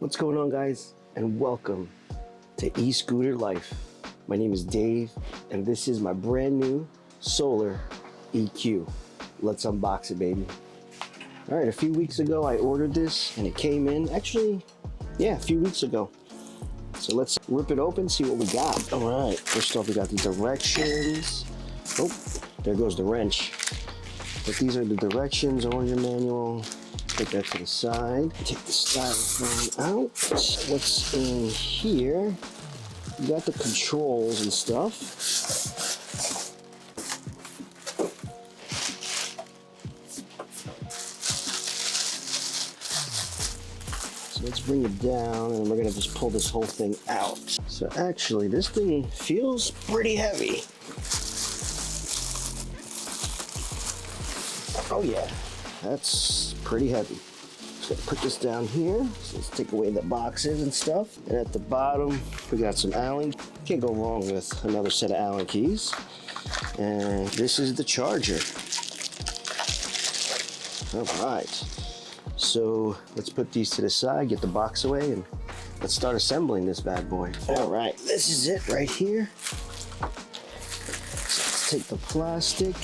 What's going on, guys, and welcome to E-scooter Lyfe. My name is Dave, and this is my brand new solar EQ. Let's unbox it, baby. All right, a few weeks ago I ordered this and it came in, actually, yeah, a few weeks ago. So let's rip it open, see what we got. All right, first off we got the directions. Oh, there goes the wrench. But these are the directions on your manual. Put that to the side. Take the styrofoam out. What's in here? You got the controls and stuff. So let's bring it down and we're gonna just pull this whole thing out. So actually this thing feels pretty heavy. Oh yeah, that's pretty heavy. So put this down here. So let's take away the boxes and stuff. And at the bottom, we got some Allen. Can't go wrong with another set of Allen keys. And this is the charger. All right. So let's put these to the side, get the box away, and let's start assembling this bad boy. All right, this is it right here. So let's take the plastic.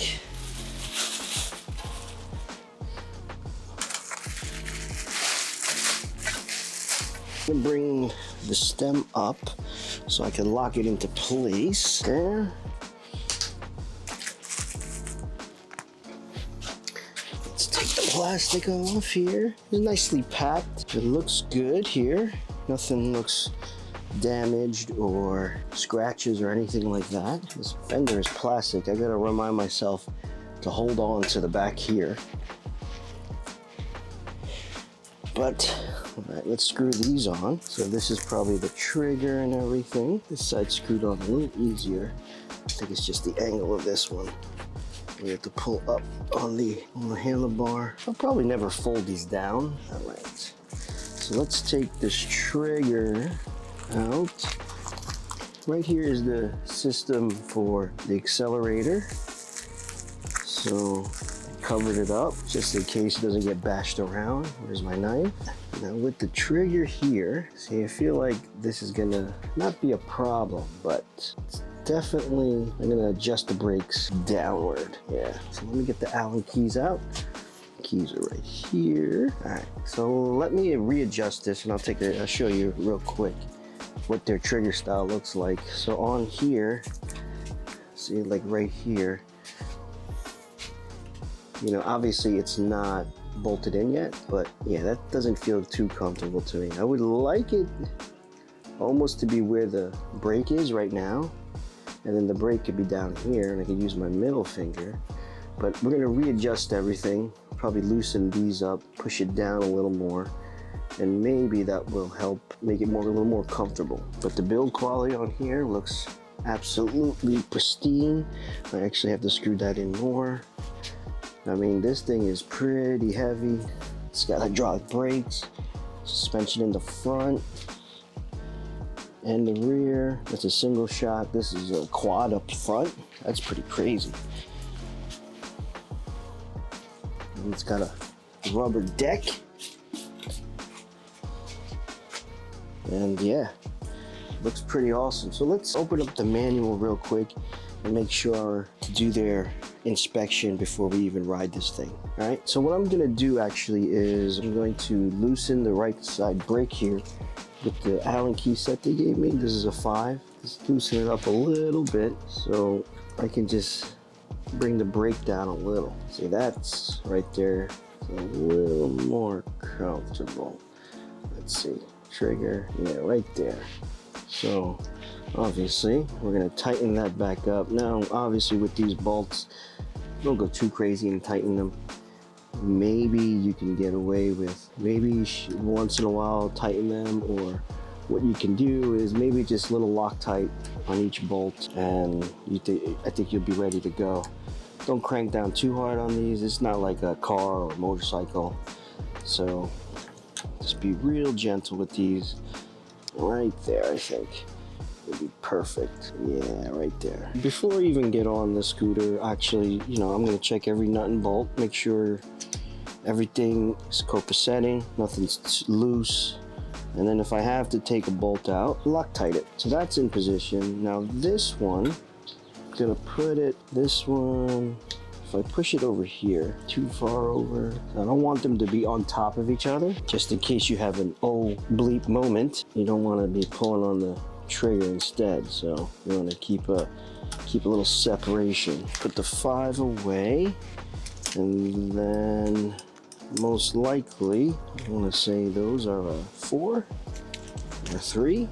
And bring the stem up so I can lock it into place. There. Let's take the plastic off here. It's nicely packed. It looks good here. Nothing looks damaged or scratches or anything like that. This fender is plastic. I gotta remind myself to hold on to the back here. But all right, let's screw these on. So this is probably the trigger and everything. This side's screwed on a little easier. I think it's just the angle of this one. We have to pull up on the handlebar. I'll probably never fold these down. All right. So let's take this trigger out. Right here is the system for the accelerator. So covered it up just in case it doesn't get bashed around. Where's my knife? Now with the trigger here, see, I feel like this is gonna not be a problem, but it's definitely, I'm gonna adjust the brakes downward. Yeah, so let me get the Allen keys out. Keys are right here. All right, so let me readjust this and I'll show you real quick what their trigger style looks like. So on here, see, like right here, you know, obviously it's not bolted in yet, but yeah, that doesn't feel too comfortable to me. I would like it almost to be where the brake is right now, and then the brake could be down here and I could use my middle finger. But we're gonna readjust everything, probably loosen these up, push it down a little more, and maybe that will help make it a little more comfortable. But the build quality on here looks absolutely pristine. I actually have to screw that in more. I mean, this thing is pretty heavy. It's got hydraulic brakes, suspension in the front and the rear. That's a single shot. This is a quad up front. That's pretty crazy. And it's got a rubber deck. And yeah, looks pretty awesome. So let's open up the manual real quick and make sure to do their inspection before we even ride this thing. All right, so what I'm gonna do actually is I'm going to loosen the right side brake here with the Allen key set they gave me. This is a 5. Just loosen it up a little bit so I can just bring the brake down a little. See, that's right there. It's a little more comfortable. Let's see, trigger, yeah, right there. So obviously we're gonna tighten that back up. Now obviously with these bolts, don't go too crazy and tighten them. Maybe you can get away with maybe once in a while tighten them, or what you can do is maybe just little Loctite on each bolt and I think you'll be ready to go. Don't crank down too hard on these. It's not like a car or a motorcycle, so just be real gentle with these. Right there, I think would be perfect. Yeah, right there. Before I even get on the scooter, actually, you know, I'm gonna check every nut and bolt, make sure everything is copaceting, nothing's loose. And then if I have to take a bolt out, Loctite it. So that's in position. Now this one, I'm gonna put it, this one, if I push it over here, too far over, I don't want them to be on top of each other, just in case you have an oh bleep moment. You don't want to be pulling on the trigger instead, so you want to keep a little separation. Put the 5 away, and then most likely, I want to say those are a 4 or 3.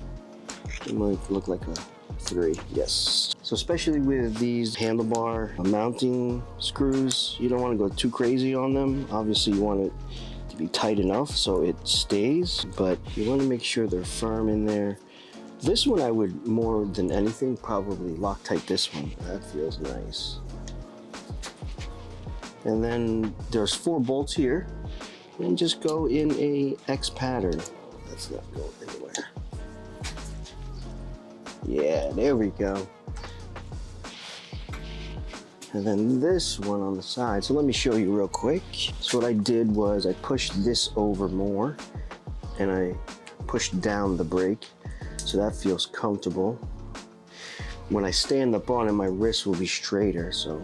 It might look like a 3, yes. So especially with these handlebar mounting screws, you don't want to go too crazy on them. Obviously you want it to be tight enough so it stays, but you want to make sure they're firm in there. This one I would, more than anything, probably Loctite this one. That feels nice. And then there's 4 bolts here, and just go in a X pattern. That's not going anywhere. Yeah, there we go. And then this one on the side. So let me show you real quick. So what I did was I pushed this over more, and I pushed down the brake, so that feels comfortable. When I stand up on it, my wrist will be straighter, so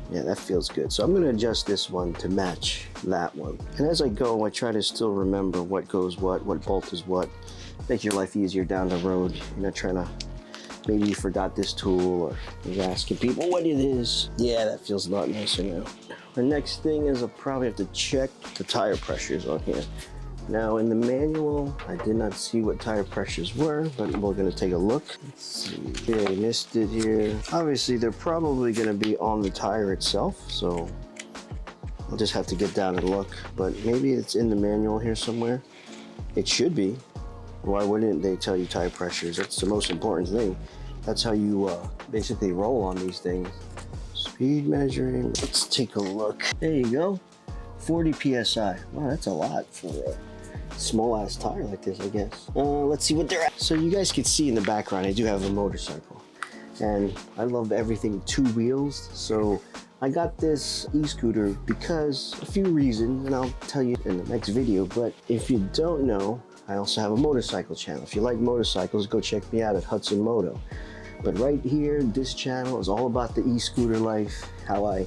yeah, that feels good. So I'm gonna adjust this one to match that one. And as I go, I try to still remember what goes what bolt is what. Make your life easier down the road. You're not trying to, maybe you forgot this tool, or you're asking people what it is. Yeah, that feels a lot nicer now. The next thing is I'll probably have to check the tire pressures on here. Now in the manual, I did not see what tire pressures were, but we're gonna take a look. Let's see, yeah, I missed it here. Obviously they're probably gonna be on the tire itself, so I'll just have to get down and look, but maybe it's in the manual here somewhere. It should be. Why wouldn't they tell you tire pressures? That's the most important thing. That's how you basically roll on these things. Speed measuring, let's take a look. There you go, 40 PSI. Wow, that's a lot for a small ass tire like this, I guess. Let's see what they're at. So you guys can see in the background, I do have a motorcycle. And I love everything 2 wheels, so I got this e-scooter because a few reasons, and I'll tell you in the next video, but if you don't know, I also have a motorcycle channel. If you like motorcycles, go check me out at Hudson Moto. But right here, this channel is all about the e-scooter life, how I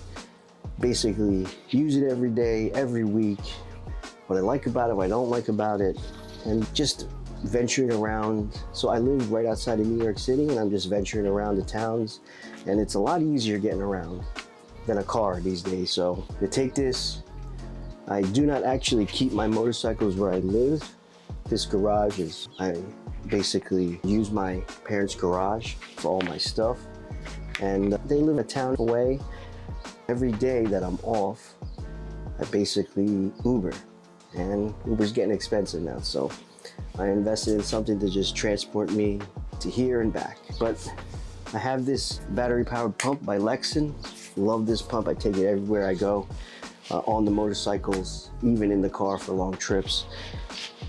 basically use it every day, every week, what I like about it, what I don't like about it, and just venturing around. So I live right outside of New York City, and I'm just venturing around the towns, and it's a lot easier getting around than a car these days. So to take this, I do not actually keep my motorcycles where I live. This garage is, I basically use my parents' garage for all my stuff, and they live a town away. Every day that I'm off, I basically Uber, and Uber's getting expensive now, so I invested in something to just transport me to here and back. But I have this battery powered pump by Lexan. Love this pump. I take it everywhere I go, on the motorcycles, even in the car for long trips.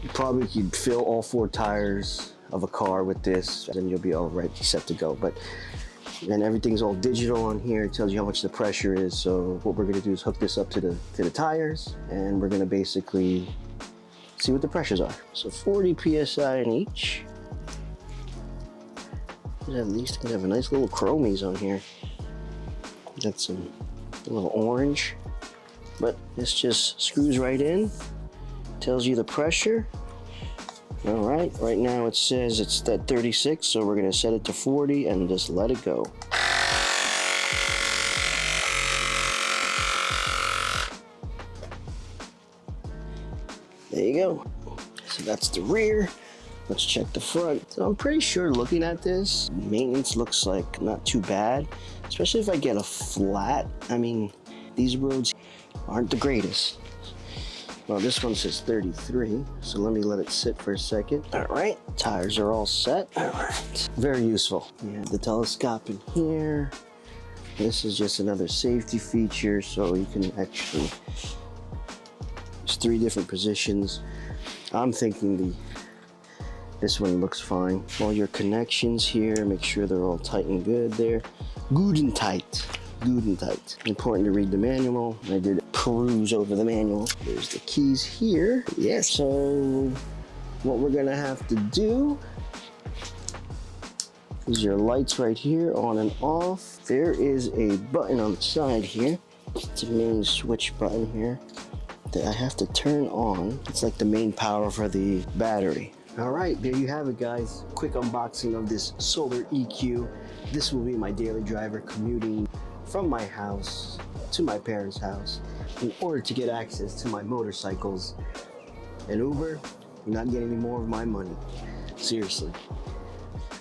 You probably could fill all 4 tires of a car with this, and you'll be all right, set to go. But and everything's all digital on here. It tells you how much the pressure is. So what we're gonna do is hook this up to the tires, and we're gonna basically see what the pressures are. So 40 PSI in each. At least gonna have a nice little chromies on here. Got some a little orange, but this just screws right in. Tells you the pressure. All right, right now it says it's at 36, so we're gonna set it to 40 and just let it go. There you go. So that's the rear. Let's check the front. So I'm pretty sure looking at this, maintenance looks like not too bad, especially if I get a flat. I mean, these roads aren't the greatest. Well, this one says 33, so let me let it sit for a second. All right, tires are all set. All right, very useful. Yeah, the telescope in here. This is just another safety feature, so you can actually, there's 3 different positions. I'm thinking this one looks fine. All your connections here, make sure they're all tight and good there. Good and tight. Good and tight. Important to read the manual. I did peruse over the manual. There's the keys here. Yeah, so what we're gonna have to do is your lights right here, on and off. There is a button on the side here. It's a main switch button here that I have to turn on. It's like the main power for the battery. All right, there you have it, guys. Quick unboxing of this solar EQ. This will be my daily driver commuting from my house to my parents' house in order to get access to my motorcycles. And Uber, you're not getting any more of my money. Seriously.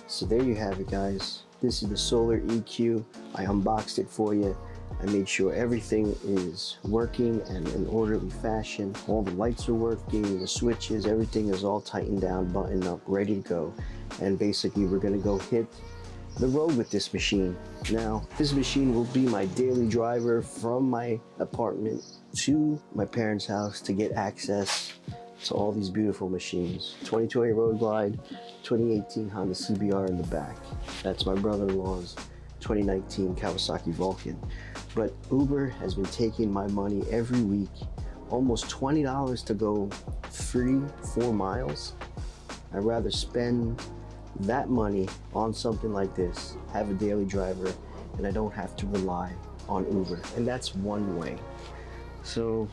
So there you have it, guys. This is the solar EQ. I unboxed it for you. I made sure everything is working and in orderly fashion. All the lights are working, the switches, everything is all tightened down, buttoned up, ready to go. And basically we're gonna go hit the road with this machine. Now, this machine will be my daily driver from my apartment to my parents' house to get access to all these beautiful machines. 2020 Road Glide, 2018 Honda CBR in the back. That's my brother-in-law's 2019 Kawasaki Vulcan. But Uber has been taking my money every week, almost $20 to go 3-4 miles. I'd rather spend that money on something like this, have a daily driver, and I don't have to rely on Uber. And that's one way. So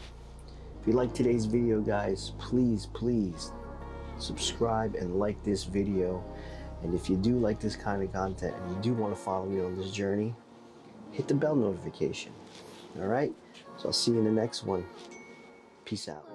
if you like today's video, guys, please subscribe and like this video. And if you do like this kind of content and you do want to follow me on this journey, hit the bell notification. All right? So I'll see you in the next one. Peace out.